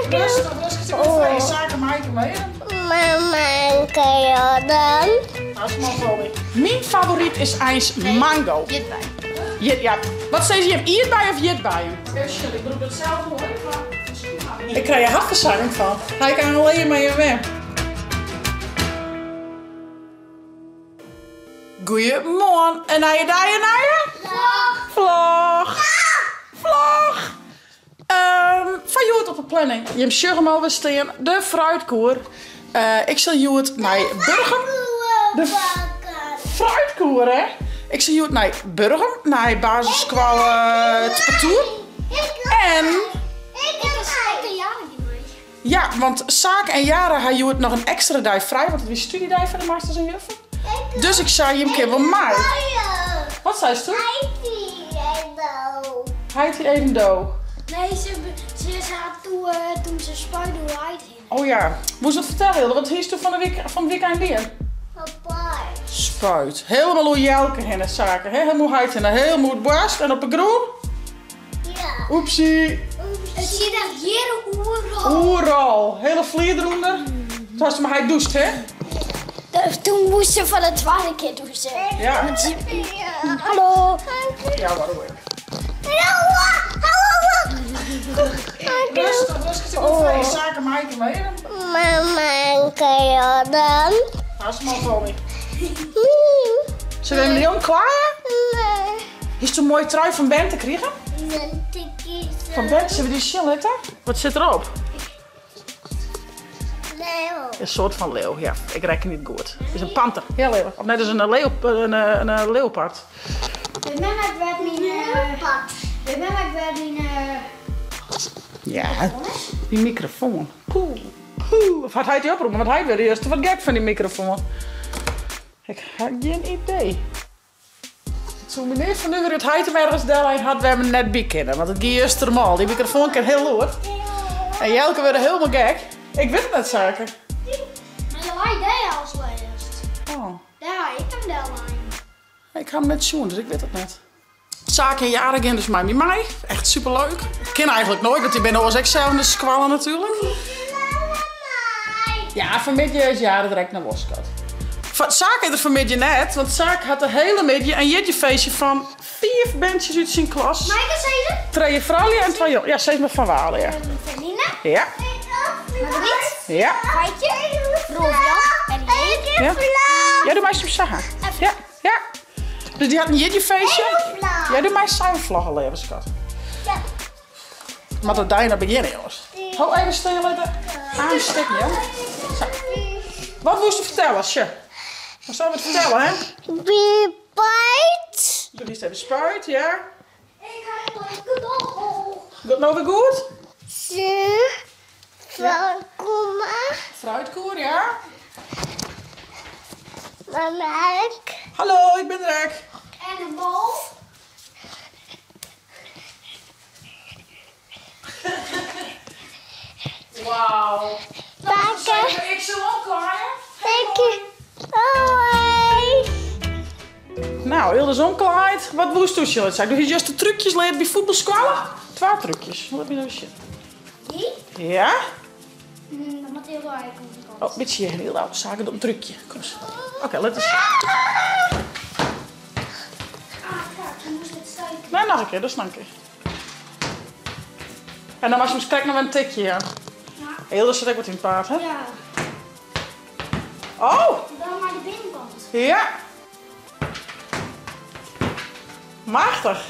Rustig, van je zaken maken mee. Mama, kan je dan? Dat is maar wel. Mijn favoriet is ijs mango. Ja, wat steeds je hebt hierbij of hierbij? Ik bedoel het zelf nog even. Ik krijg je hartverzakking van. Hij kan alleen maar je weg. Goedemorgen. En naar je? Vlog. Vlog. Van Joet op de planning. Je hebt hem alweer staan. De fruitkoer. Ik zal Joet naar Burgum. De fruitkoer, hè? Ik zal Joet naar Burgum. Naar basisschool Tour. En... Ja, want Saak en Jara had Joet nog een extra dag vrij. Want het is studiedag van de meesters en juffen. Dus ik zei je een keer wel mij. Wat zei ze toen? Hij hij even dood. Nee, ze had toen ze spuide hoe hij het ging. Oh ja, moest je het vertellen? Wat is toen van het weekend weer? Spuit. Helemaal hoe jelke in het zaken. Helemaal heid en helemaal het borst en op een groen. Ja. Oepsie. Het zit echt hier overal. Overal. Hele vlier eronder. Toen was het maar hij doucht, hè? Toen moest ze van de tweede keer douchen. Ja. Hallo. Ja, waarom weer? Rustig, van je zaken maken mee. Mama, kan je dan? Dat is maar wel niet. Zullen we hem niet omklaaien? Nee. Is het een mooie trui van Ben te krijgen? Van Ben, zullen we die chillen? Wat zit erop? Leeuw. Een soort van leeuw, ja. Ik reken niet goed. Het is een panter. Heel lelijk. Of nee, dat is een leeuwpaard. Ja, die microfoon. Poeh. Of had hij die oproepen? Want hij werd eerst wat gek van die microfoon. Ik had geen idee. Toen meneer van nu weer het hij hem ergens daarheen had, we hem net bekennen. Want het ging eerst normaal. Die microfoon kan heel lood. En Jelke werd helemaal gek. Ik weet het net zaken. Maar hij deed als eerst. Oh. Ja, ik kan daar alleen. Ik ga hem net zien, dus ik weet het net. Zaken en jaren gaan dus met mij. Echt superleuk. Ik ken eigenlijk nooit, want ik ben als ik zelf in de squallen natuurlijk. Ja, vanmiddag is jaren direct naar Woskot. Zaken er vanmiddag net, want Zaken had de hele middag een jettefeestje van 4 bandjes uit zijn klas. Maaike, zei ze? 2 vrouwen en 2 jongens. Ja, steeds met Van Walen, ja. Feline. Ja. Margriet. Ja. Feitje. Rolfjan. En Lee. Ja. Ja, doe maar eens zeggen. Ja, ja. Dus die had een jettefeestje. Ja, doe maar eens zijn vlag al even, schat. Ja. Maar dat daar naar beginnen, jongens. Hou even stil, aansteken, ja. Zo. Wat moest je vertellen, Sje? Wat zou je het vertellen, hè? Wie bijt? Doe eens even spuit, ja. Ik heb een cadeau. Gaat nou weer goed? Ze. Welkom. Fruitkoer, ja. Mama. Hallo, ik ben Rek. En een bol. Wauw. Pakken. Ik zal ook klaar. Kijk. Hoi. Nou, heel de zon klaart. Wat moest je doen? Doe je juist de trucjes leren bij voetbalsquallen? 2 trucjes. Wat heb je nou shit? Die? Ja? Dat moet heel erg komen. Oh, beetje hier heel oud. Zaken op een trucje. Kom eens. Oké, let eens. Ah, kijk, je moest het steken. Nee, nog een keer. Dat is nog een keer. En dan was je eens kijken naar een tikje, ja. Heel de zit ook wat in het paard, hè? Ja. Oh! Dan maar de binnenkant. Ja. Machtig.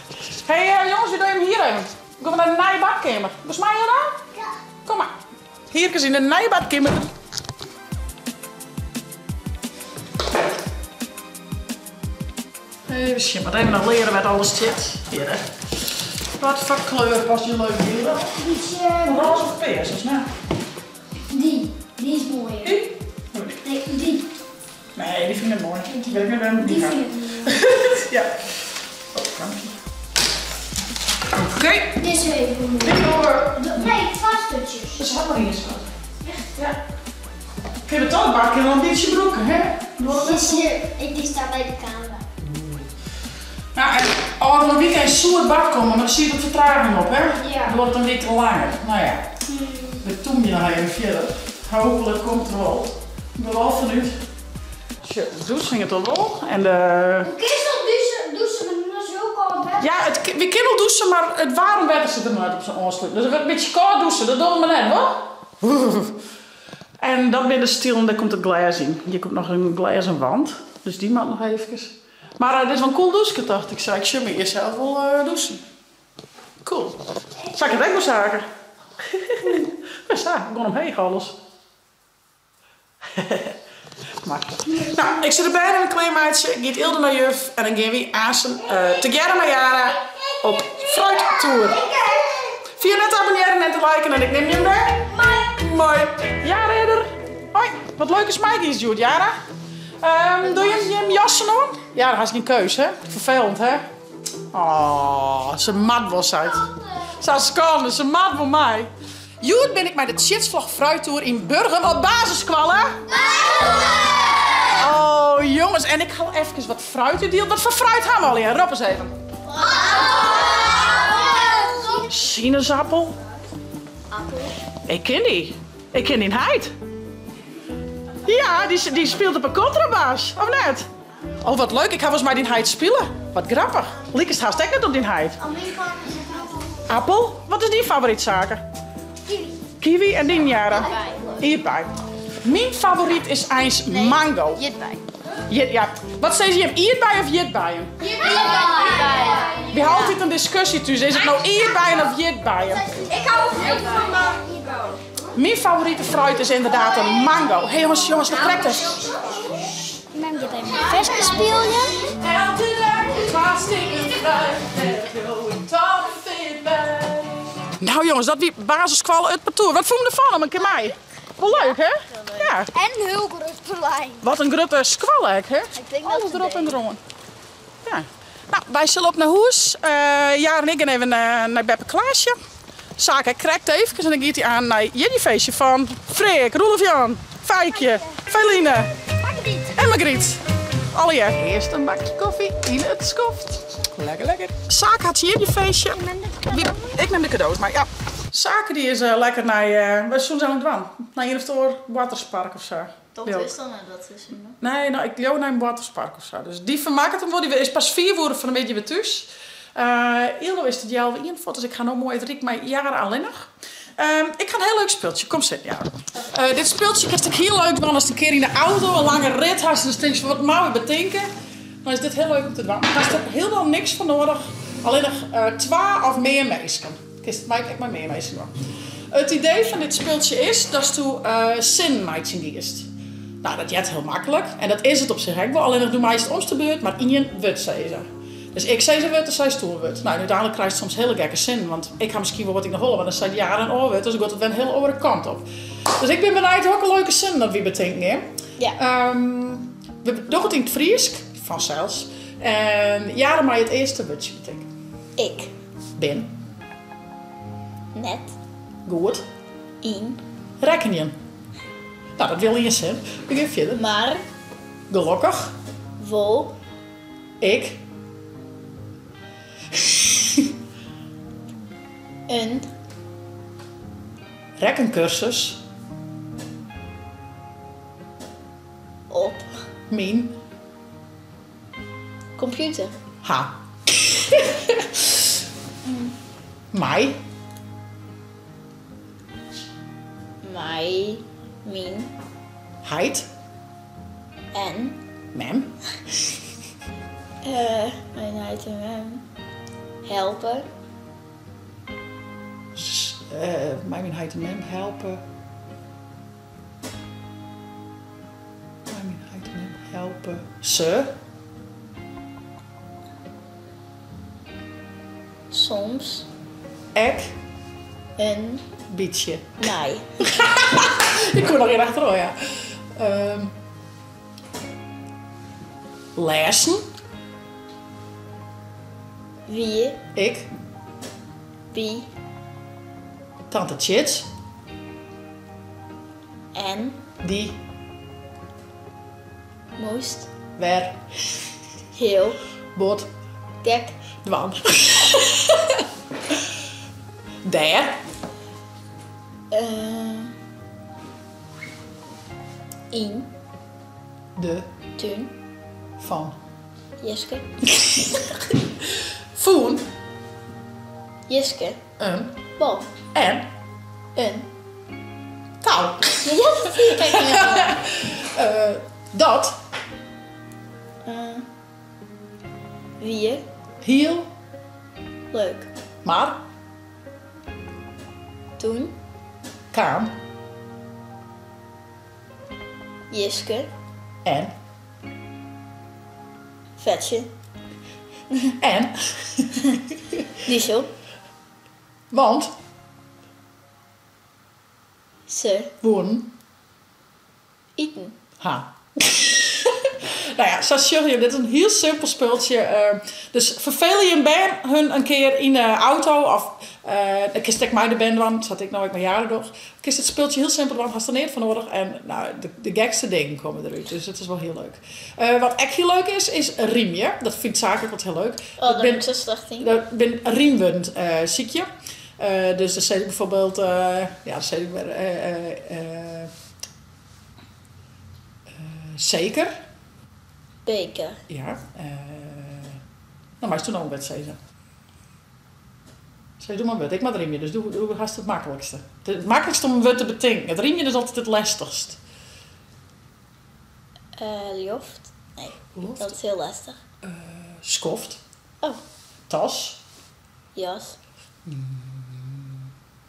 Hé jongens, wie doe je hem hier even? Kom maar naar de nijbadkamer. Dus mij dan? Ja. Kom maar. Hier is in de nijbadkamer. Even zien, maar even nog leren wat alles zit. Hier, hè. Wat voor kleur was je leuk hier? Roze of peers, dus nou. Die is mooi. Die? Nee, die. Nee, die vind ik mooi. Die wil ik met hem Die niet vind gaan. ik mooi. Ja. Oh, dankje. Oké. Dit is even mooi. Dit doen we. Nee, vaststukjes. Dat is helemaal niet schat. Ja. Ik heb het al een paar keer een beetje broeken, hè? Die staat bij de camera. Ja, en Als we een weekend zo het bad komen, maar dan zie je de vertraging op, hè? Ja. Dan wordt het een week te langer. Nou ja, we doen je nog even verder. Hopelijk komt er wel. Ik ben wel vanuit. De douche ging het al wel. En de... Hoe kun je dat douchen, maar dat is zo koud, hè? Ja, we kunnen wel douchen, maar het warm werd ze er nooit op zijn aansluit. Dus het werd een beetje koud douchen, dat doen we net, hoor. En dan ben je stil en dan komt het glas in. Je komt nog een glas aan wand, dus die mag nog even. Maar dit is wel een cool douche, dacht ik. Ik zou me eerst zelf wel douchen. Cool. Zal ik het ook wel zaken? Ja, ik ben omheen alles. Makkelijk. Nou, ik zit erbij in een kleermaatje. Ik ga Ilde naar juf en dan gaan we Asen together naar Jara op fruittour. Via net abonneren en te liken en ik neem je hem mee. Mooi. Ja, redder. Hoi. Wat leuk is Mikey is Jude, Jara. Doe je hem jassen aan? Ja, dan had je geen keus, hè? Vervelend, hè? Oh, ze mat was uit. Ze kan, ze mat voor mij. Jude ben ik met de Chitsvlag fruittour in Burgum op basisschool, hè? Oh, jongens, en ik ga even wat fruit delen. Wat voor fruit gaan we al in? Rop eens even. Sinaasappel. Appel. Ik ken die. Ik ken die Heid. Ja, die speelt op een contrabas, of net? Oh, wat leuk. Ik ga volgens mij die Heid spelen. Wat grappig. Liek is haast net op die Heid. Appel? Wat is die favorietzaken? Kiwi. Kiwi en die Jara? Hierbij. Mijn favoriet is eens mango. Jitbij. Ja. Wat steeds je hem hierbij of jitbijen? We houden altijd een discussie tussen. Is het nou hierbijen of jitbijen? Ik hou ook van mango. Mijn favoriete fruit is inderdaad een mango. Hé jongens, dat krijgt het. Neem je even een verse speelje. Elke dag hartstikke Nou jongens, dat wie basisschool uit Patoer. Wat vond je ervan om een keer mij? Wel leuk, hè? Ja. En heel groot verlijn. Wat een grote squalek, hè? Ik denk dat Alles het erop en eronder. Ja. Nou, wij zullen op naar huis. Jaren en ik gaan even naar Beppe Klaasje. Zaken krijgt even en dan gaat hij aan naar jullie feestje van Freek, Roelof-Jan, Fijkje, Feline en Margriet. Alle jaar. Eerst een bakje koffie in het schoft. Lekker, lekker. Zaken had jullie feestje. Ik neem de cadeaus, maar ja. Zaken die is lekker naar, waar zijn we aan het doen? Naar een of andere waterspark of zo. Dat is dan en dat is hem. Nee, nou, ik loop naar een waterspark of zo. Dus die vermaakt het hem wel. Die is pas 4 woorden van een beetje weer thuis. Ildo is het jaar weer in, dus ik ga nou mooi het riek mijn jaren alleen nog. Ik ga een heel leuk speeltje. Kom zitten, ja. Dit speeltje is heel leuk, want als je een keer in de auto een lange rit had, dan denk je van wat moet je bedenken. Dan is dit heel leuk om te doen. Daar is er helemaal niks van nodig. Alleen nog 2 of meer meisken. Ik maar meer meisken doen. Het idee van dit speeltje is dat je zin maakt in die eerst. Nou, dat is heel makkelijk. En dat is het op zich ook wel. Alleen nog doe meest om de beurt, maar in je wut zei ze. Dus ik zei ze wut, dan zei ze toen wut. Nou, uiteindelijk krijg je soms hele gekke zin. Want ik ga misschien wel wat in de holle, maar dan zei het jaren en oorwut. Dus ik gaat het wel een hele andere kant op. Dus ik ben benieuwd ook een leuke zin dat we bedenken. Hè? Ja. We doen het in het Fries, vanzelfs. En jaren maar het eerste wutje betekenen. Ik. Ben. Net. Goed. In. Rekken je. Nou, dat wil je zin. We gaan verder. Maar. Gelukkig. Vol. Ik. Een. Rekkencursus. Op. Mijn. Computer. Ha. Mij. Mij. Min. Heid. En. Mem. Mijn uit en mem. Helpen. Mijn heid en mem helpen. Mijn heid en mem helpen. Ze. Soms. Ik. Een. Beetje. Mij. Ik kom nog in achterom, ja. Lezen. Wie. Ik. Wie. Tante Chits. En. Die. Moest. Wer. Heel. Bot. Dek. Dwan. Der. In. De. Tuin. Van. Jiske. Voen. Jiske. Een. Bal. En. Een. Touw. Ja, dat zie ik eigenlijk niet. Dat. Wie? Heel. Leuk. Maar. Toen. Kaan. Jiske. En. Vetje. En. Diesel. Want. Ze. Woorden. Eten. Ha. Nou ja, zoals jullie, dit is een heel simpel speeltje. Dus vervelen je een band hun een keer in de auto of ik stek mij de band van, zat ik nou ook mijn jaren nog. Ik is het speeltje heel simpel, want hast er niet van nodig en nou, de gekste dingen komen eruit, dus het is wel heel leuk. Wat echt heel leuk is riemje. Dat vind ik zakelijk wat heel leuk. Oh, daar moet ze starten. Ik ben riemwend ziekje. Dus dan zeg ik bijvoorbeeld, ja, dan zeg ik weer zeker. Beker. Ja. Nou, maar is toen al een wedstrijd. Zeg, doe maar wat. Ik maar het riemje, dus doe haast het makkelijkste. Het makkelijkste om een wat te betinken. Het riemje is altijd het lastigst. Loft. Nee, Loft. dat is heel lastig. Skoft. Oh, Tas. jas.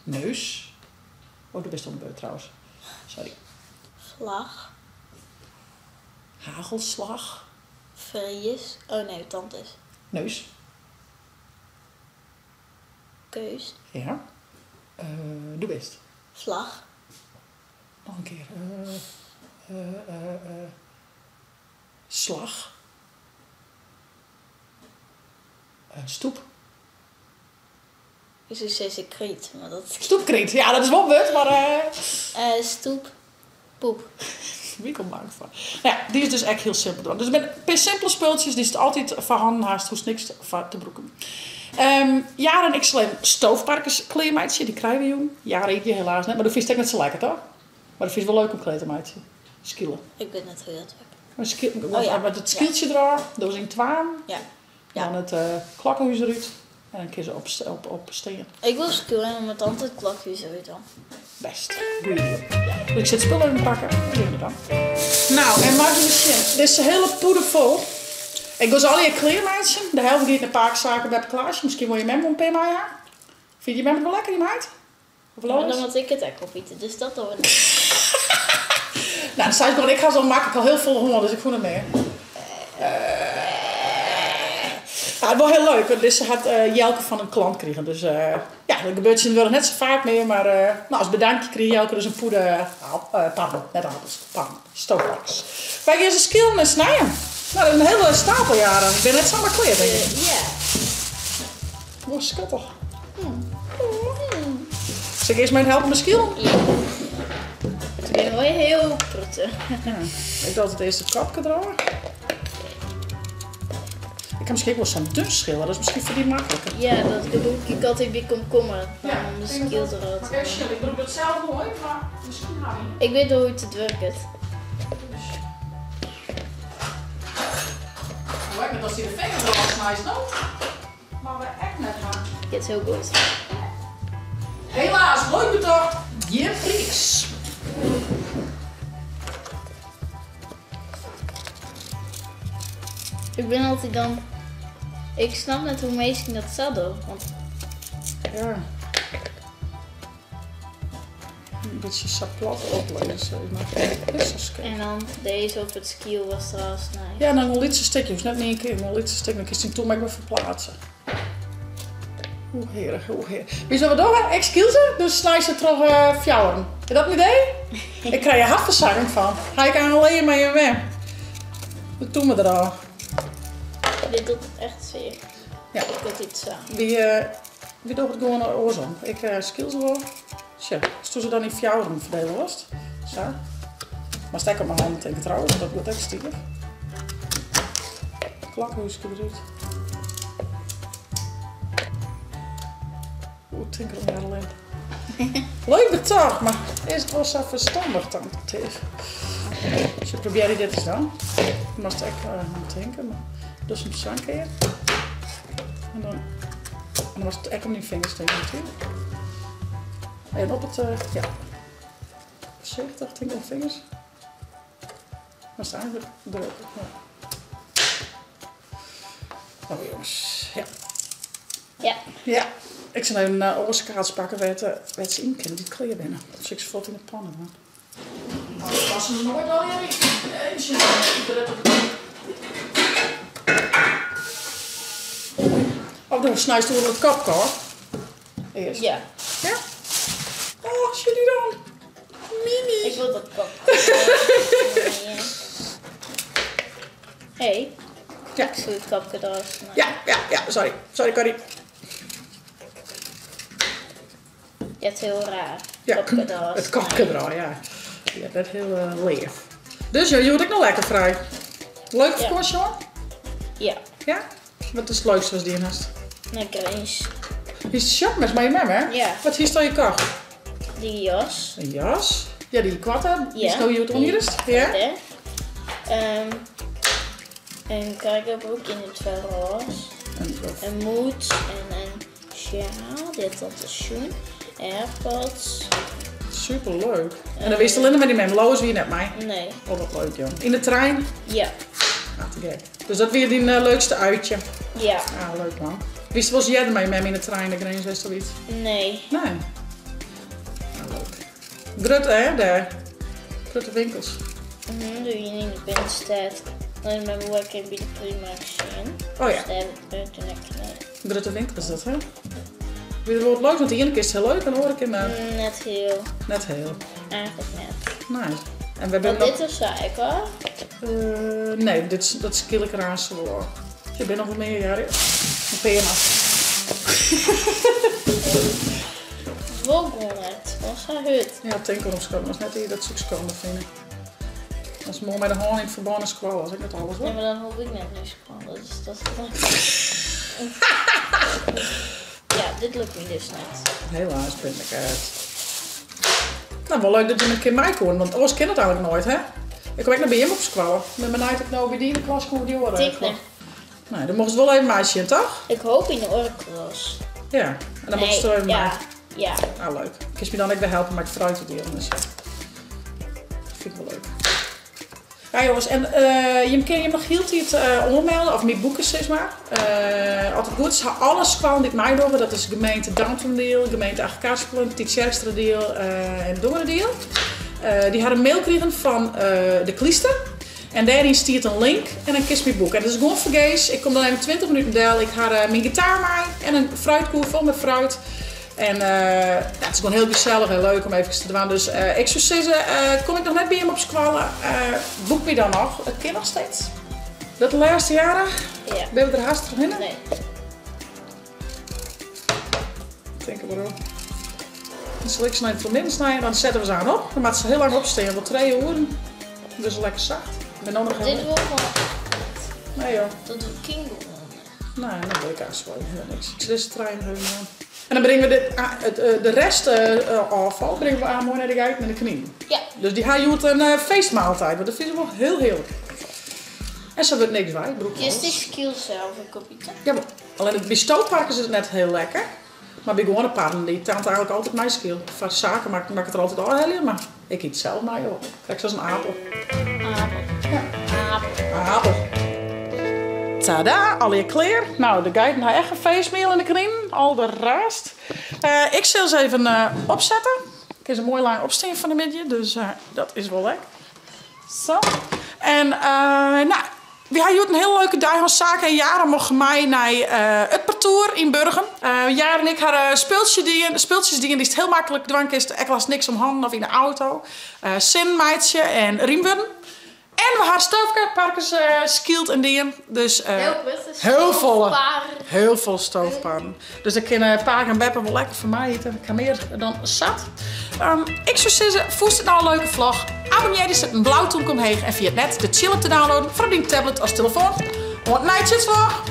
Neus. Oh, dat is toch een beurt trouwens. Sorry. Vlag. Hagelslag. Vries. Oh nee, tand is. Neus. Keus. Ja. Doe best. Vlag. Nog een keer. Slag. Stoep. Ik zou zeggen kriet, maar dat is... Stoepkriet. Ja, dat is wel wat, maar... stoep. Poep. Wie komt bang van? Nou ja, die is dus echt heel simpel. Dus met per simpele speeltjes, die is het altijd voorhanden haast, hoeft niks te broeken. Jaren ik slim stoofparkers kleermeidje, die krijgen we jong. Jaren eet je helaas net, maar dat vind ik net zo lekker toch? Maar dat vind ik wel leuk om kleermeidje. Skielen. Ik weet net hoe dat werkt. Maar ja. met het skieltje eraan, dat is in twaan. Ja. Dan het klokkenhuis eruit. En dan kun je ze op steen. Ik wil skillen met altijd klokjes uit dan. Best. Goeie idee. Dus ik zet spullen in te pakken. Dat doen we dan. Nou, en maak je machine. Dit is een hele poeder vol. Ik was al je kleermeidje. De helft die in de paakzaken bij het klaasje. Misschien wil je hem een paar mij aan. Vind je hem wel lekker, die meid? Of Ja, dan moet ik het echt opeten, dus dat doen we niet. Nou, dan zei ik gewoon, ik ga zo makkelijk al heel vol honger, dus ik voel het meer. Ja, het was heel leuk, want ze had Jelke van een klant kregen. Dus ja, dat gebeurt ze wel net zo vaak meer. Maar nou, als bedankje kreeg Jelke dus een poeder, pardon, net appels, pardon, stoofparkers. Wij gaan ze skillen en snijden. Nou, dat is een hele stapel jaren. Ik ben net samen klaar, denk ik. Ja. Oh, schattig. Zal ik eerst mijn helpen met skillen? Ja. Ik ben wel heel protte. Ja. Ik doe altijd eerst het kapje dragen. Ik kan misschien ook wel zo'n dun schillen, dat is misschien voor die makkelijker. Ja, dat doe ik altijd bij komkommer. Ja, Om de skill eruit te halen. Ik doe het zelf nooit, maar misschien ga je. Ik weet hoe het werkt. Lekker als hij de vinger eraf snijdt, dan. Maar we echt net gaan. Het is heel goed. Helaas, nooit bedacht. Je priks. Ik ben altijd dan... Ik snap net hoe mensen dat zouden. Want Ja. Een beetje zo plat oplezen. Dat is zo scherp. en dan deze op het skill was trouwens nice. Ja, dan een lietse stukje. Net niet een keer, maar een lietse stuk. Dan kun je het toen maar even verplaatsen. Hoe heerlijk, hoe heerlijk. Wie zullen we doen? Excuses, dus snij ze terug fjouwen. Is dat een idee? Ik krijg je hartverzakking van. Ga ik aan alleen maar je weg. Wat doen we er al? Dit doet het echt zeer. Ja. Ik doe iets zo. Wie doet het gewoon naar oorzaam? Ik skills wel. Tja, dus toen ze dan in fjouwen verdelen was. Zo. Maar stek op mijn handen tegen trouwens, dat wordt echt stiekem. Klakhuisje eruit. ik denk er al in. Leuk de toch, maar is het wel zo verstandig dan tegen. Dus je probeert dit eens dan. Je mag het echt aan denken, maar dus een zank in. En dan was het echt om die vingers tegen natuurlijk. En op het, ja. Voorzichtig, denk ik op vingers. Maar het eigenlijk druk. Ja. Oh jongens, ja. Ja. Ja. Ik zal even een oorskaats pakken waar ze in kunnen, die kleur binnen. Dus ik valt in de pannen man. Dat was er nooit al eentje. Of dan snijst door het kap hoor. Eerst. Ja. Ja? Oh, jullie dan. Mini. Ik wil dat kop. Hey. Ja. Ik doe het kapje eraf. Ja, sorry. Sorry, Corrie. Ja, het is heel raar. Ja, Kapje eraf. het kapje eraf, ja. Ja, dat is heel leeg. Dus ja, je wordt ook nog lekker vrij. Leuk Ja. vakantie hoor? Ja. Ja? Wat is het leukste wat je in hebt? Lekker eens. Is het shopmes met je mem, hè? Ja. Wat is dan je kach? Die jas. Een jas? Ja, die kwatten. Die Ja. is nou hier onder is. Ja? Ja. Een kargobroek in het roze. Een moed en een sjaal. Dit dat is schoen. Airpods. Super leuk. En dan wist je alleen met die mem. Loos wie net mij. Nee. Oh, wat leuk, joh. In de trein? Ja. Ah, te gek. Dus dat weer die leukste uitje. Ja. Ah, leuk man. Wist je wel eens jij ermee met me in de trein? De grens wist of iets? Nee. Nee. Ah, leuk. Grutte, hè? Daar. Grutte winkels. Doe je niet in de binnenstad. Dan met mijn werk in bij de Primark zien. Oh ja. Daar buiten lekker nee. Grutte winkel is dat, hè? Weer wordt leuk, want de ene keer is het heel leuk en dan hoor ik in Net heel. net heel. Eigenlijk net. Nice. En we hebben Want nog... dit is saai hoor. nee, dat is kilkraas hoor. Je bent nog wat meer jaren. Een PMA. Volgon het. Was haar hut. Ja, tenkeropschoon. Dat is net hier dat zoek schoon vinden. Dat is mooi met de hoorn in het verbannen squal als ik het alles Ja, hoor. maar dan hoef ik net niks van. Dus dat is ja, dit lukt me dus niet. Helaas ben ik uit. Nou, wel leuk dat je een keer mij kon, want anders ken het eigenlijk nooit, hè? Ik kom ook naar bij hem op squallen. Met mijn nijd ik nou bij die in de klas gewoon die horen. Tikne. Nee, dan mocht het wel even meisje in, toch? Ik hoop in de orklas. Ja. En dan mocht ze even ja. Ja. Ah, leuk. Ik kan me dan ook weer helpen met fruit te delen. Dus dat vind ik wel leuk. Ja jongens, en je kan je nog heel iets ommelden, of meer boeken zeg maar. Altijd goed, ze hebben alles kwam dit mij door. Dat is de gemeente Downtown-deel, de gemeente Achterkaarspelen, Tietjerstra-deel en Dongeren-deel. Die hadden een mail gekregen van de Kliester. En daarin stiert een link en een kist met boek. En dat is gewoon vergees. Ik kom dan even 20 minuten deel. Ik ga mijn gitaar mee en een fruitkoer vol met fruit. En het is gewoon heel gezellig en leuk om even te doen. Dus ik zou zeggen, kom ik nog net bij hem op squallen. Boek me dan nog. Het kind nog steeds. Dat de laatste jaren? Ja. Ben je er haast in? Nee. Ik denk er maar op. Dan zal ik ze even voor midden snijden, dan zetten we ze aan op. Dan maakt ze heel lang opstaan, wel 2 uur. Dus lekker zacht. Ik ben dan nog Dit heel... wil gewoon. Nee joh. Dat doet Kingo. Nee, dan wil ik eigenlijk wel niks. Ik zit deze trein gewoon aan. En dan brengen we de rest afval brengen we aan mooi naar de geit met de knie. Ja. Dus die gaan je een feestmaaltijd, want dat vinden we wel heel heerlijk. En zo wordt niks bij, broek. Is die skill zelf een kopje thee? Ja, maar alleen bij stoopparken is het net heel lekker. Maar bij gewone paarden, die taalt eigenlijk altijd mijn skill. Voor zaken maak ik het er altijd al heel, maar ik eet zelf maar joh. Kijk, zoals een apel. Apel. Ja. Apel. Apel. Tada, al je kleer. Nou, de guide had echt een feestmail in de kring. Al de rest. Ik zal ze even opzetten. Ik is een mooi lang opsteen van de midden, dus dat is wel lekker. Zo. En nou, we hebben een hele leuke dag van zaken en jaren mochten mij naar het parcours in Burgen. Jaren en ik hadden speeltjes die is heel makkelijk dwang is. Ik was niks om handen of in de auto. Zinmeidje en riemwurden. En we hadden stoofparkers skield en dingen. Dus heel veel stoofparken. Dus ik kan Paak en Beppe wel lekker van mij eten. Ik ga meer dan zat. Ik zou zeggen, voest het nou een leuke vlog. Abonneer je, zet een blauw toenkom heen en via het net de chillen te downloaden voor op die tablet als telefoon. Wat night vlog.